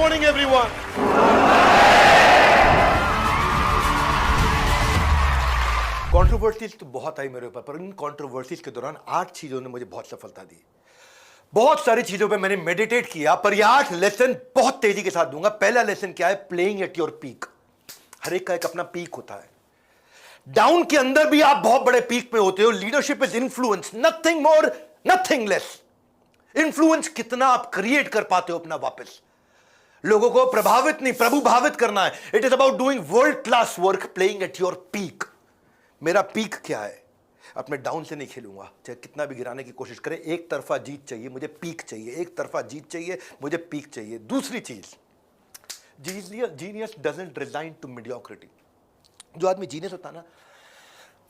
morning, everyone. Controversies तो बहुत आई मेरे ऊपर, पर इन कंट्रोवर्सीज के दौरान 8 चीजों ने मुझे बहुत सफलता दी। बहुत सारी चीजों पे मैंने मेडिटेट किया, पर ये 8 लेसन बहुत तेजी के साथ दूंगा। पहला लेसन क्या है? Playing at your peak. हर एक का एक अपना पीक होता है। डाउन के अंदर भी आप बहुत बड़े पीक पे होते हो। Leadership is influence, nothing more nothing less. Influence कितना आप क्रिएट कर पाते हो अपना वापस। लोगों को प्रभावित नहीं, प्रभुभावित करना है। It is about doing world class work, playing at your peak. मेरा पीक क्या है? अपने डाउन से नहीं खेलूंगा, चाहे कितना भी गिराने की कोशिश करें। एक तरफा जीत चाहिए, मुझे पीक चाहिए। एक तरफा जीत चाहिए, मुझे पीक चाहिए। दूसरी चीज, genius doesn't resign to mediocrity. जो आदमी जीनियस होता है ना,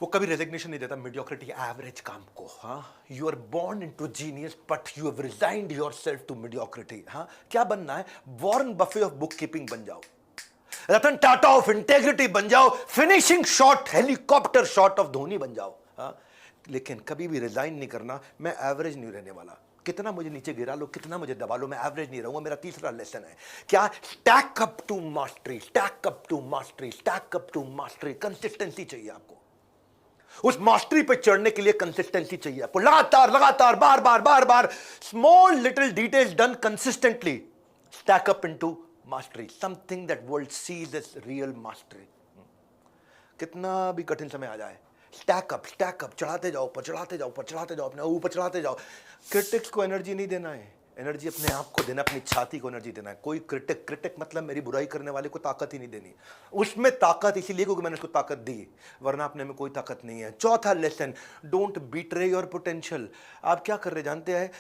वो कभी रेजिग्नेशन नहीं देता मीडियोक्रिटी, एवरेज काम को। हाँ, you are born into genius but you have resigned yourself to mediocrity. हाँ, क्या बनना है? Warren Buffett of book keeping बन जाओ, रतन टाटा ऑफ इंटेग्रिटी बन जाओ, finishing shot, helicopter shot of Dhoni बन जाओ। हाँ, लेकिन कभी भी रिजाइन नहीं करना। मैं एवरेज नहीं रहने वाला। कितना मुझे नीचे गिरा लो, कितना मुझे दबा लो, मैं एवरेज नहीं रहूंगा। मेरा तीसरा लेसन है क्या? Stack up to mastery, stack up to mastery, stack up to mastery. Consistency चाहिए आपको। उस मास्टरी पे चढ़ने के लिए कंसिस्टेंसी चाहिए आपको। लगातार लगातार, बार बार बार बार, small little details done consistently stack up into mastery, something that world sees as real mastery. कितना भी कठिन समय आ जाए, स्टैक अप, चढ़ाते जाओ, ऊपर चढ़ाते जाओ, ऊपर चढ़ाते जाओ, अपने ऊपर चढ़ाते जाओ। क्रिटिक्स को एनर्जी नहीं देना है, एनर्जी अपने आप को देना, अपनी छाती को एनर्जी देना है। कोई क्रिटिक मतलब मेरी बुराई करने वाले को ताकत ही नहीं देनी। उसमें ताकत इसीलिए क्योंकि मैंने उसको ताकत दी, वरना अपने में कोई ताकत नहीं है। चौथा lesson, don't betray your potential. आप क्या कर रहे जानते हैं?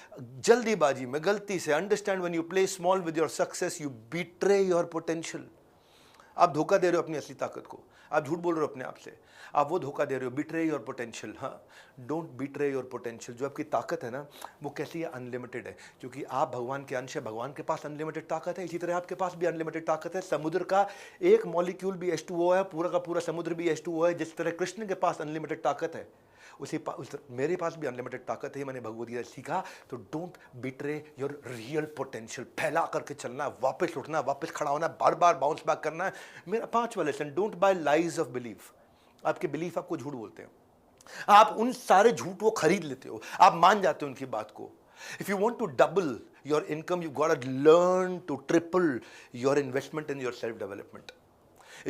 जल्दीबाजी में, गलती से, understand when you play small with your success you betray your potential. आप धोखा दे रहे हो अपनी असली ताकत को, आप झूठ बोल रहे हो अपने आप से, आप वो धोखा दे रहे हो। Betray your potential. हाँ, डोंट बिट्रे योर पोटेंशियल। जो आपकी ताकत है ना, वो कैसी है? अनलिमिटेड है, क्योंकि आप भगवान के अंश है। भगवान के पास अनलिमिटेड ताकत है, इसी तरह आपके पास भी अनलिमिटेड ताकत है। समुद्र का एक मॉलिक्यूल भी H2O है, पूरा का पूरा समुद्र भी H2O है। जिस तरह कृष्ण के पास अनलिमिटेड ताकत है, मेरे पास भी अनलिमिटेड ताकत है। मैंने भगवद गीता सीखा। तो don't betray your real potential. फैला करके चलना, वापस उठना, वापस खड़ा होना, बार बार बाउंस बैक करना है। मेरा 5वां lesson, don't buy lies of belief. आपके बिलीफ आपको झूठ बोलते हैं, आप उन सारे झूठ को खरीद लेते हो, आप मान जाते हो उनकी बात को। If you want to double your income, you got to learn to triple your investment in your self development.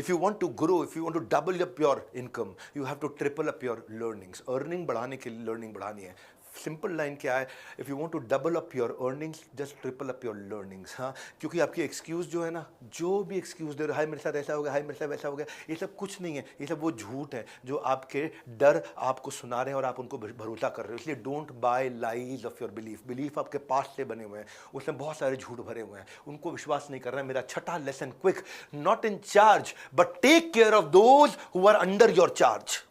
If you want to grow, if you want to double up your income, you have to triple up your learnings. Earning बढ़ाने के लिए learning बढ़ानी है। Simple line क्या है? If you want to double up your earnings, just triple up your learnings. हाँ, क्योंकि आपकी एक्सक्यूज जो है ना, जो भी एक्सक्यूज दे रहे हो, हाय मेरे साथ ऐसा हो गया, हाय मेरे साथ वैसा हो गया, ये सब कुछ नहीं है। ये सब वो झूठ है जो आपके डर आपको सुना रहे हैं और आप उनको भरोसा कर रहे हो। इसलिए don't buy lies of your belief. Belief आपके पास से बने हुए हैं, उसमें बहुत सारे झूठ भरे हुए हैं, उनको विश्वास नहीं करना है। मेरा छठा lesson, quick, not in charge but take care of those who are under your charge.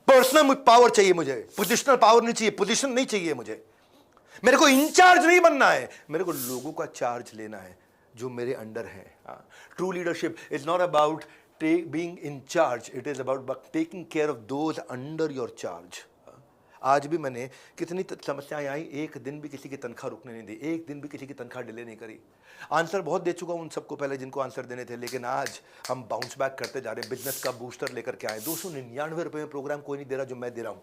Personal power चाहिए मुझे, पोजिशनल पावर नहीं चाहिए, पोजीशन नहीं चाहिए मुझे। मेरे को इंचार्ज नहीं बनना है, मेरे को लोगों का चार्ज लेना है जो मेरे अंडर है। True leadership is not about being in charge, it is about taking care of those under your charge. आज भी मैंने कितनी समस्याएं आई, एक दिन भी किसी की तनख्वाह रुकने नहीं दी, एक दिन भी किसी की तनख्वाह डिले नहीं करी। आंसर बहुत दे चुका हूं उन सबको पहले जिनको आंसर देने थे, लेकिन आज हम बाउंस बैक करते जा रहे हैं। बिजनेस का बूस्टर लेकर के आए। 299 रुपए में प्रोग्राम कोई नहीं दे रहा जो मैं दे रहा हूं।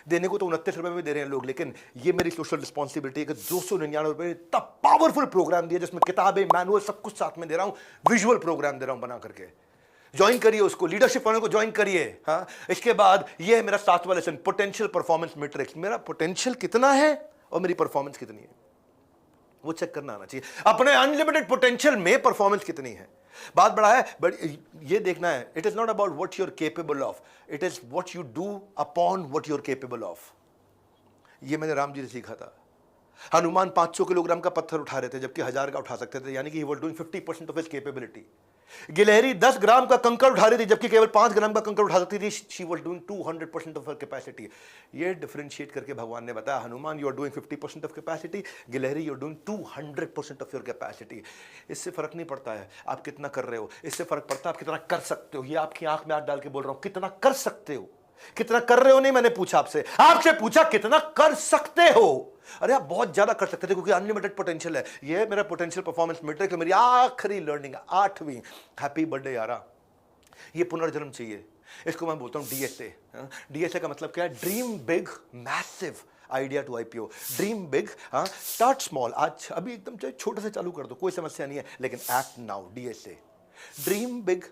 देने को तो 29 रुपए में दे रहे हैं लोग, लेकिन ये मेरी सोशल रिस्पॉन्सिबिलिटी है कि 299 रुपए इतना पावरफुल प्रोग्राम दिया जिसमें किताबें, मैनुअल, सब कुछ साथ में दे रहा हूं। विजुअल प्रोग्राम दे रहा हूं बना करके। ज्वाइन करिए उसको, लीडरशिप वालों को ज्वाइन करिए। हाँ, इसके बाद ये है मेरा 7वां लेसन, पोटेंशियल परफॉर्मेंस मैट्रिक्स। मेरा पोटेंशियल कितना है और मेरी परफॉर्मेंस कितनी है, वो चेक करना आना चाहिए। अपने अनलिमिटेड पोटेंशियल में परफॉर्मेंस कितनी है, बात बड़ा है, बट ये देखना है। It is not about what you are capable of, it is what you do upon what you are capable of. ये मैंने राम जी से सीखा था। हनुमान 500 किलोग्राम का पत्थर उठा रहे थे जबकि 1000 का उठा सकते थे, यानी कि he was doing 50% of his capability. गिलहरी 10 ग्राम का कंकड़ उठा रही थी जबकि केवल 5 ग्राम का कंकड़ उठा सकती थी। She was doing 200% of her capacity. ये डिफरेंशिएट करके भगवान ने बताया, Hanuman you are doing 50% of capacity, गिलहरी you are doing 200% of your capacity. इससे फर्क नहीं पड़ता है आप कितना कर रहे हो, इससे फर्क पड़ता है आप कितना कर सकते हो। ये आपकी आंख में हाथ डाल के बोल रहा हूं, कितना कर सकते हो। कितना कर रहे हो नहीं मैंने पूछा आपसे, आपसे पूछा कितना कर सकते हो। अरे आप बहुत ज्यादा कर सकते थे क्योंकि अनलिमिटेड पोटेंशियल है। ये मेरा पोटेंशियल परफॉर्मेंस मीटर, मेरी आखिरी लर्निंग, 8वीं। हैप्पी बर्थडे यारा। ये पुनर्जन्म चाहिए, इसको मैं बोलता हूं डीएसए। डीएसए का मतलब क्या है? Dream big massive idea to IPO. Dream big, start small. आज अभी एकदम छोटे से चालू कर दो, कोई समस्या नहीं है, लेकिन act now. DSA, dream big,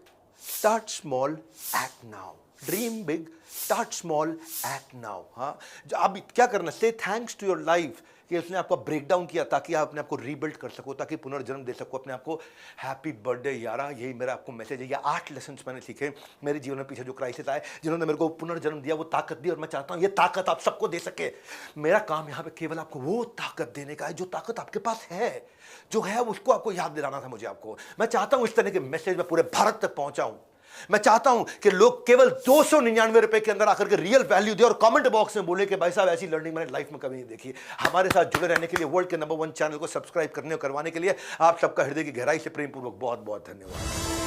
start small, act now. Dream big, start small, act now. हाँ, अब क्या करना? से थैंक्स टू योर लाइफ कि उसने आपको ब्रेक डाउन किया ताकि आप अपने आप को रीबिल्ड कर सको, ताकि पुनर्जन्म दे सको अपने आप को। हैप्पी बर्थडे यारा, यही मेरा आपको मैसेज है। ये 8 लेसन्स मैंने सीखे मेरे जीवन में पीछे जो क्राइसिस आए, जिन्होंने मेरे को पुनर्जन्म दिया, वो ताकत दी, और मैं चाहता हूँ ये ताकत आप सबको दे सके। मेरा काम यहाँ पे केवल आपको वो ताकत देने का है जो ताकत आपके पास है, जो है उसको आपको याद दिलाना था मुझे आपको। मैं चाहता हूँ इस तरह के मैसेज मैं पूरे भारत तक पहुंचाऊं। मैं चाहता हूं कि लोग केवल 299 रुपए के अंदर आकर के रियल वैल्यू दे और कमेंट बॉक्स में बोले कि भाई साहब ऐसी लर्निंग मैंने लाइफ में कभी नहीं देखी। हमारे साथ जुड़े रहने के लिए, वर्ल्ड के नंबर 1 चैनल को सब्सक्राइब करने और करवाने के लिए आप सबका हृदय की गहराई से प्रेम पूर्वक बहुत बहुत धन्यवाद।